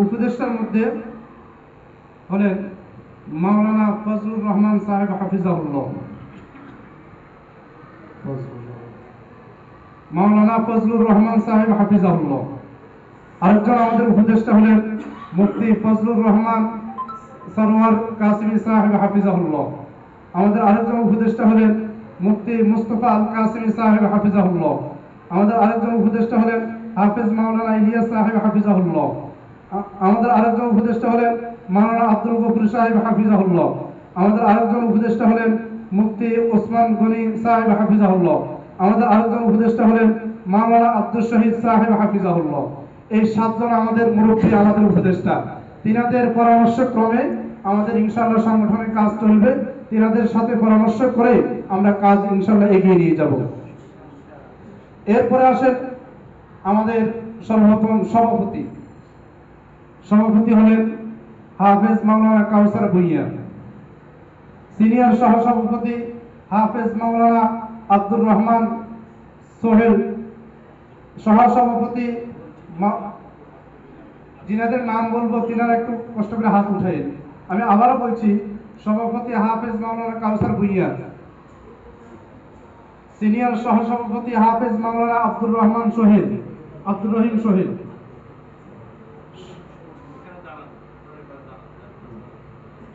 উপদেষ্টার মধ্যে হলেন মাওলানা ফজলুর রহমান সাহেব হাফিজাহুল্লাহ। মাওলানা ফজলুর রহমান সাহেব হাফিজাহুল্লাহ। আরেকজন আমাদের উপদেষ্টা হলেন মুফতি ফজলুর রহমান সরওয়ার কাসিমি সাহেব হাফিজাহুল্লাহ। আমাদের আরেকজন উপদেষ্টা হলেন মুফতি মুস্তফা আল কাসিমি সাহেব হাফিজাহুল্লাহ। আমাদের আরেকজন উপদেষ্টা হলেন হাফেজ মাওলানা ইলিয়াস সাহেব হাফিজাহুল্লাহ। আমাদের আরেকজন উপদেষ্টা হলেন মাওলানা আব্দুল গফুর সাহেব হাফিজাহুল্লাহ। আমাদের আরেকজন উপদেষ্টা হলেন মুফতি ওসমান গনি সাহেব হাফিজাহুল্লাহ। আমাদের আরেকজন উপদেষ্টা হলেন মাওলানা আব্দুল শহীদ সাহেব হাফিজাহুল্লাহ। এই 7 জন আমাদের মুরব্বী, আমাদের উপদেষ্টা। তিনাদের পরামর্শ ক্রমে আমাদের ইনশাআল্লাহ সাংগঠনিক কাজ চলবে। তিনাদের সাথে পরামর্শ করে আমরা কাজ ইনশাআল্লাহ এগিয়ে নিয়ে যাব। এরপরে আসেন আমাদের সর্বপ্রথম সভাপতি হলেন হাফেজ মাওলানা কাউসার ভুঁইয়া। সিনিয়র সহসভাপতি হাফেজ মাওলানা আব্দুর রহমান সোহেল। সহসভাপতি যিনাদের নাম বলবো তিনারা একটু কষ্ট করে হাত উঠাই। আমি আবারও বলছি, সভাপতি হাফেজ মাওলানা কাউসার ভুঁইয়া। সিনিয়র সহসভাপতি হাফেজ মাওলানা আব্দুর রহিম সোহেল।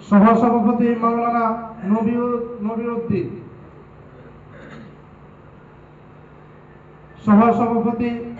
সহসভাপতি মাওলানা নবীউদ্দিন। সহসভাপতি